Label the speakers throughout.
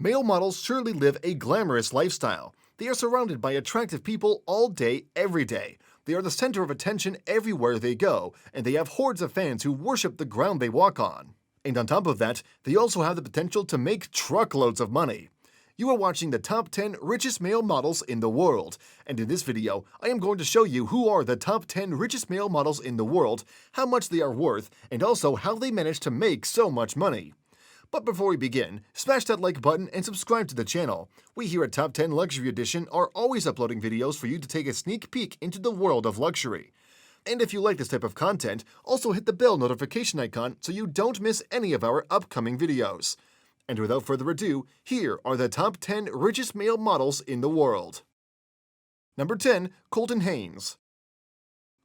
Speaker 1: Male models surely live a glamorous lifestyle. They are surrounded by attractive people all day, every day. They are the center of attention everywhere they go, and they have hordes of fans who worship the ground they walk on. And on top of that, they also have the potential to make truckloads of money. You are watching the top 10 richest male models in the world, and in this video, I am going to show you who are the top 10 richest male models in the world, how much they are worth, and also how they manage to make so much money. But before we begin, smash that like button and subscribe to the channel. We here at Top 10 Luxury Edition are always uploading videos for you to take a sneak peek into the world of luxury. And if you like this type of content, also hit the bell notification icon so you don't miss any of our upcoming videos. And without further ado, here are the top 10 richest male models in the world. Number 10. Colton Haynes.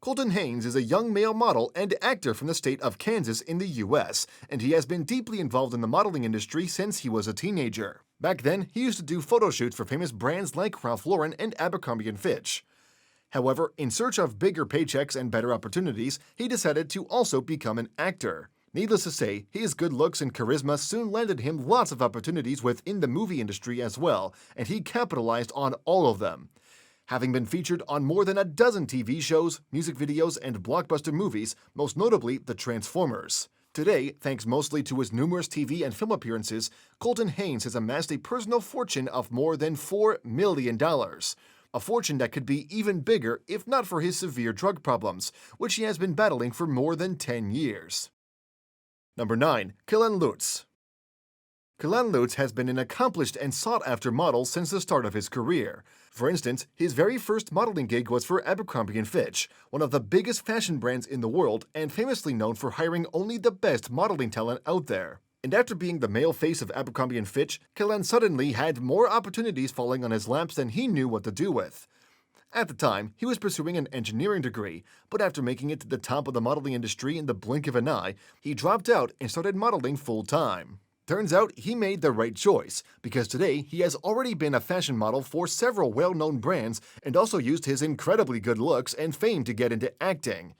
Speaker 1: Colton Haynes is a young male model and actor from the state of Kansas in the US, and he has been deeply involved in the modeling industry since he was a teenager. Back then, he used to do photo shoots for famous brands like Ralph Lauren and Abercrombie & Fitch. However, in search of bigger paychecks and better opportunities, he decided to also become an actor. Needless to say, his good looks and charisma soon landed him lots of opportunities within the movie industry as well, and he capitalized on all of them. Having been featured on more than a dozen TV shows, music videos, and blockbuster movies, most notably The Transformers. Today, thanks mostly to his numerous TV and film appearances, Colton Haynes has amassed a personal fortune of more than $4 million. A fortune that could be even bigger if not for his severe drug problems, which he has been battling for more than 10 years. Number 9. Kellan Lutz. Kellan Lutz has been an accomplished and sought-after model since the start of his career. For instance, his very first modeling gig was for Abercrombie & Fitch, one of the biggest fashion brands in the world and famously known for hiring only the best modeling talent out there. And after being the male face of Abercrombie & Fitch, Kellan suddenly had more opportunities falling on his laps than he knew what to do with. At the time, he was pursuing an engineering degree, but after making it to the top of the modeling industry in the blink of an eye, he dropped out and started modeling full-time. Turns out he made the right choice, because today he has already been a fashion model for several well-known brands and also used his incredibly good looks and fame to get into acting.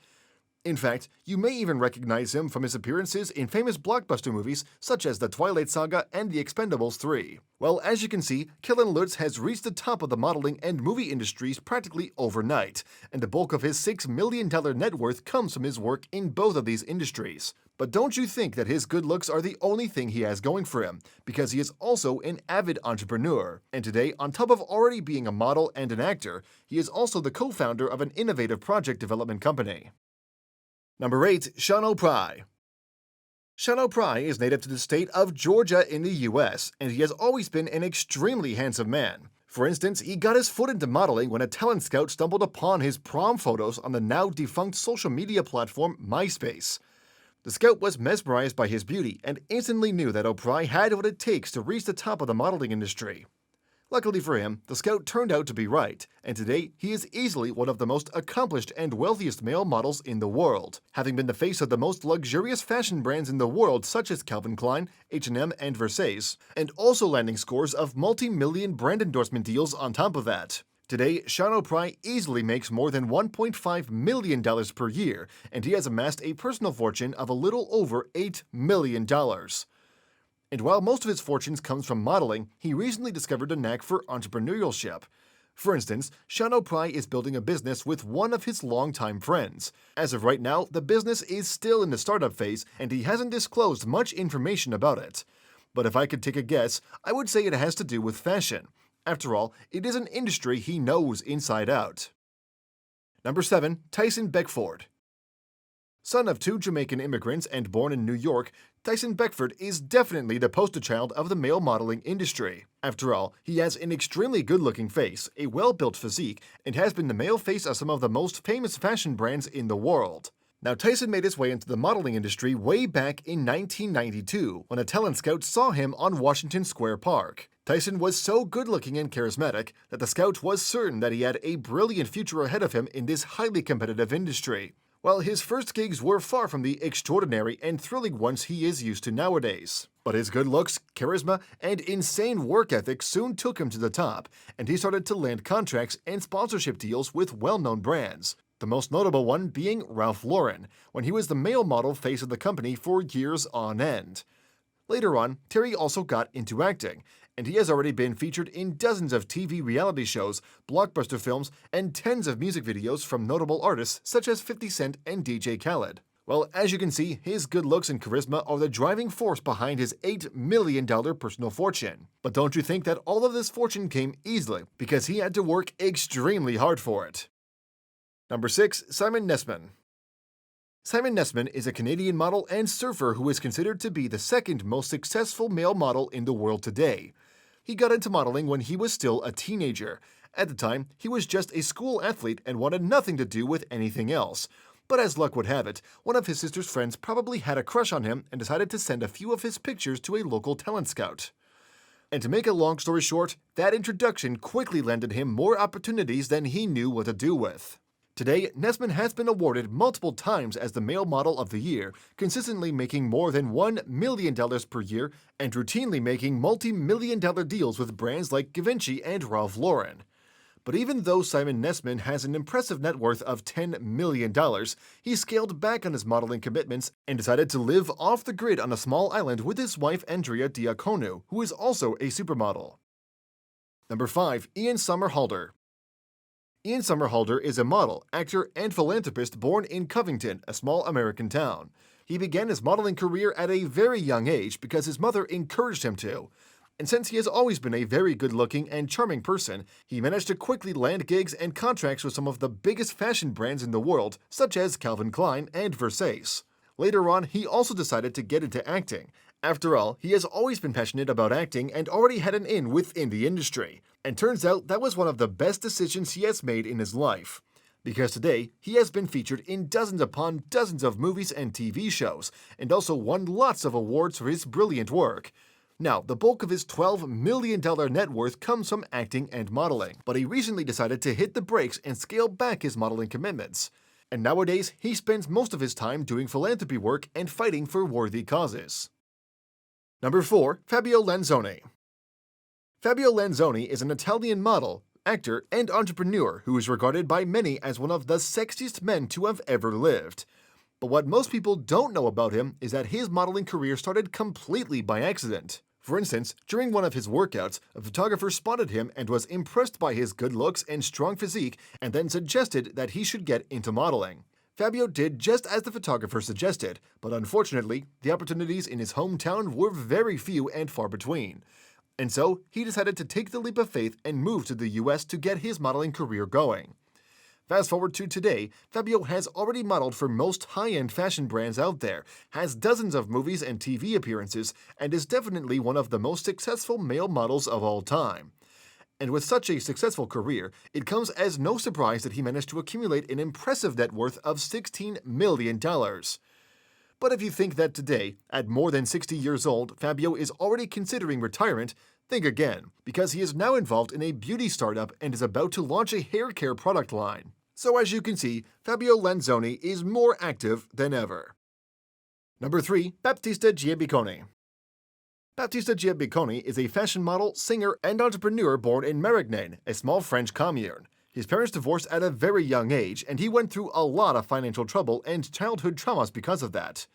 Speaker 1: In fact, you may even recognize him from his appearances in famous blockbuster movies such as The Twilight Saga and The Expendables 3. Well, as you can see, Kellan Lutz has reached the top of the modeling and movie industries practically overnight, and the bulk of his $6 million net worth comes from his work in both of these industries. But don't you think that his good looks are the only thing he has going for him, because he is also an avid entrepreneur. And today, on top of already being a model and an actor, he is also the co-founder of an innovative project development company. Number 8. Jon Kortajarena. Jon Kortajarena is native to the state of Georgia in the US, and he has always been an extremely handsome man. For instance, he got his foot into modeling when a talent scout stumbled upon his prom photos on the now defunct social media platform MySpace. The scout was mesmerized by his beauty and instantly knew that Kortajarena had what it takes to reach the top of the modeling industry. Luckily for him, the scout turned out to be right, and today he is easily one of the most accomplished and wealthiest male models in the world, having been the face of the most luxurious fashion brands in the world such as Calvin Klein, H&M, and Versace, and also landing scores of multi-million brand endorsement deals on top of that. Today, Jon Kortajarena easily makes more than $1.5 million per year, and he has amassed a personal fortune of a little over $8 million. And while most of his fortunes comes from modeling, he recently discovered a knack for entrepreneurship. For instance, Jon Kortajarena is building a business with one of his longtime friends. As of right now, the business is still in the startup phase, and he hasn't disclosed much information about it. But if I could take a guess, I would say it has to do with fashion. After all, it is an industry he knows inside out. Number 7. Tyson Beckford. Son of 2 Jamaican immigrants and born in New York, Tyson Beckford is definitely the poster child of the male modeling industry. After all, he has an extremely good-looking face, a well-built physique, and has been the male face of some of the most famous fashion brands in the world. Now, Tyson made his way into the modeling industry way back in 1992, when a talent scout saw him on Washington Square Park. Tyson was so good-looking and charismatic that the scout was certain that he had a brilliant future ahead of him in this highly competitive industry. While his first gigs were far from the extraordinary and thrilling ones he is used to nowadays. But his good looks, charisma, and insane work ethic soon took him to the top, and he started to land contracts and sponsorship deals with well-known brands. The most notable one being Ralph Lauren, when he was the male model face of the company for years on end. Later on, Terry also got into acting, and he has already been featured in dozens of TV reality shows, blockbuster films, and tens of music videos from notable artists such as 50 Cent and DJ Khaled. Well, as you can see, his good looks and charisma are the driving force behind his $8 million personal fortune. But don't you think that all of this fortune came easily, because he had to work extremely hard for it. Number 6. Simon Nessman. Simon Nessman is a Canadian model and surfer who is considered to be the second most successful male model in the world today. He got into modeling when he was still a teenager. At the time, he was just a school athlete and wanted nothing to do with anything else. But as luck would have it, one of his sister's friends probably had a crush on him and decided to send a few of his pictures to a local talent scout. And to make a long story short, that introduction quickly landed him more opportunities than he knew what to do with. Today, Nessman has been awarded multiple times as the Male Model of the Year, consistently making more than $1 million per year and routinely making multi-million-dollar deals with brands like Givenchy and Ralph Lauren. But even though Simon Nessman has an impressive net worth of $10 million, he scaled back on his modeling commitments and decided to live off the grid on a small island with his wife Andrea Diaconou, who is also a supermodel. Number 5. Ian Somerhalder. Ian Somerhalder is a model, actor, and philanthropist born in Covington, a small American town. He began his modeling career at a very young age because his mother encouraged him to. And since he has always been a very good-looking and charming person, he managed to quickly land gigs and contracts with some of the biggest fashion brands in the world, such as Calvin Klein and Versace. Later on, he also decided to get into acting. After all, he has always been passionate about acting and already had an in within the industry. And turns out that was one of the best decisions he has made in his life. Because today, he has been featured in dozens upon dozens of movies and TV shows, and also won lots of awards for his brilliant work. Now, the bulk of his $12 million net worth comes from acting and modeling, but he recently decided to hit the brakes and scale back his modeling commitments. And nowadays, he spends most of his time doing philanthropy work and fighting for worthy causes. Number 4. Fabio Lanzoni. Fabio Lanzoni is an Italian model, actor, and entrepreneur who is regarded by many as one of the sexiest men to have ever lived. But what most people don't know about him is that his modeling career started completely by accident. For instance, during one of his workouts, a photographer spotted him and was impressed by his good looks and strong physique and then suggested that he should get into modeling. Fabio did just as the photographer suggested, but unfortunately, the opportunities in his hometown were very few and far between. And so, he decided to take the leap of faith and move to the US to get his modeling career going. Fast forward to today, Fabio has already modeled for most high-end fashion brands out there, has dozens of movies and TV appearances, and is definitely one of the most successful male models of all time. And with such a successful career, it comes as no surprise that he managed to accumulate an impressive net worth of $16 million. But if you think that today, at more than 60 years old, Fabio is already considering retirement, think again, because he is now involved in a beauty startup and is about to launch a hair care product line. So as you can see, Fabio Lanzoni is more active than ever. Number 3. Baptiste Giabiconi. Baptiste Giabiconi is a fashion model, singer, and entrepreneur born in Marignan, a small French commune. His parents divorced at a very young age, and he went through a lot of financial trouble and childhood traumas because of that.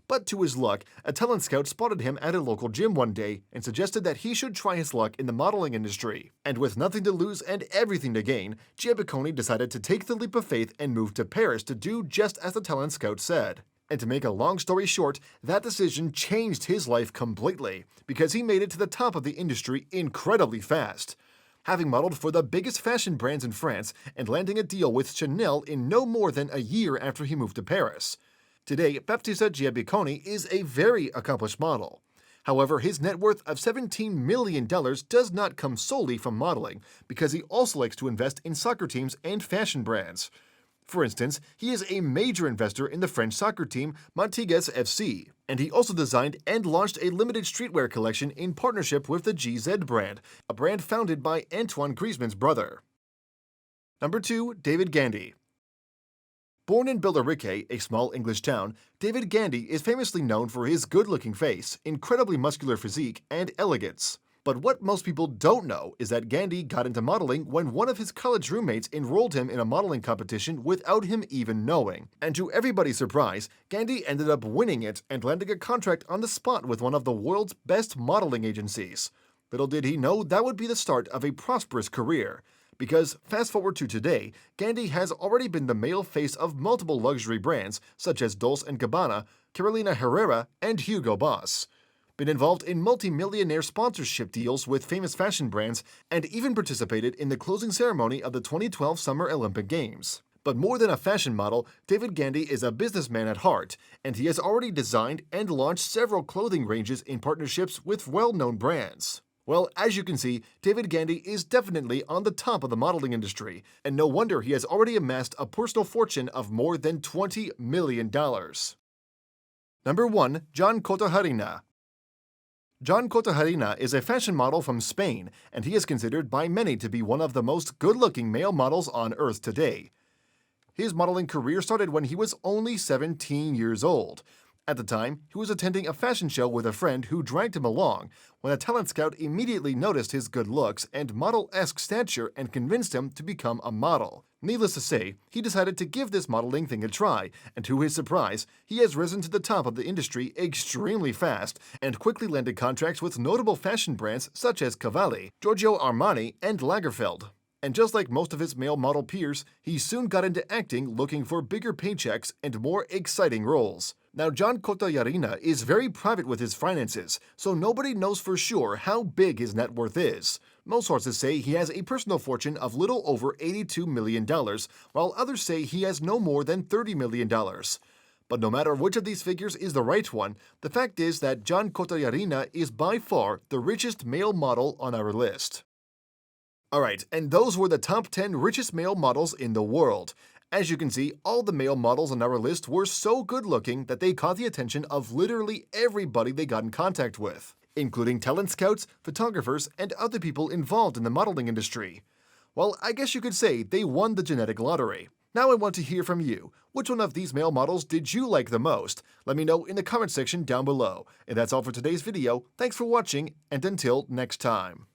Speaker 1: But to his luck, a talent scout spotted him at a local gym one day and suggested that he should try his luck in the modeling industry. And with nothing to lose and everything to gain, Giabiconi decided to take the leap of faith and move to Paris to do just as the talent scout said. And to make a long story short, that decision changed his life completely, because he made it to the top of the industry incredibly fast. Having modeled for the biggest fashion brands in France and landing a deal with Chanel in no more than a year after he moved to Paris. Today, Baptiste Giabiconi is a very accomplished model. However, his net worth of $17 million does not come solely from modeling, because he also likes to invest in soccer teams and fashion brands. For instance, he is a major investor in the French soccer team Montigues FC, and he also designed and launched a limited streetwear collection in partnership with the GZ brand, a brand founded by Antoine Griezmann's brother. Number 2. David Gandy. Born in Billericay, a small English town, David Gandy is famously known for his good-looking face, incredibly muscular physique, and elegance. But what most people don't know is that Gandy got into modeling when one of his college roommates enrolled him in a modeling competition without him even knowing. And to everybody's surprise, Gandy ended up winning it and landing a contract on the spot with one of the world's best modeling agencies. Little did he know that would be the start of a prosperous career. Because, fast forward to today, Gandy has already been the male face of multiple luxury brands such as Dolce & Gabbana, Carolina Herrera, and Hugo Boss. Been involved in multi-millionaire sponsorship deals with famous fashion brands, and even participated in the closing ceremony of the 2012 Summer Olympic Games. But more than a fashion model, David Gandy is a businessman at heart, and he has already designed and launched several clothing ranges in partnerships with well-known brands. Well, as you can see, David Gandy is definitely on the top of the modeling industry, and no wonder he has already amassed a personal fortune of more than $20 million. Number 1. Jon Kortajarena. Jon Kortajarena is a fashion model from Spain, and he is considered by many to be one of the most good-looking male models on Earth today. His modeling career started when he was only 17 years old. At the time, he was attending a fashion show with a friend who dragged him along, when a talent scout immediately noticed his good looks and model-esque stature and convinced him to become a model. Needless to say, he decided to give this modeling thing a try, and to his surprise, he has risen to the top of the industry extremely fast and quickly landed contracts with notable fashion brands such as Cavalli, Giorgio Armani, and Lagerfeld. And just like most of his male model peers, he soon got into acting looking for bigger paychecks and more exciting roles. Now, Jon Kortajarena is very private with his finances, so nobody knows for sure how big his net worth is. Most sources say he has a personal fortune of little over $82 million, while others say he has no more than $30 million. But no matter which of these figures is the right one, the fact is that Jon Kortajarena is by far the richest male model on our list. Alright, and those were the top 10 richest male models in the world. As you can see, all the male models on our list were so good looking that they caught the attention of literally everybody they got in contact with, including talent scouts, photographers, and other people involved in the modeling industry. Well, I guess you could say they won the genetic lottery. Now I want to hear from you. Which one of these male models did you like the most? Let me know in the comment section down below. And that's all for today's video. Thanks for watching, and until next time.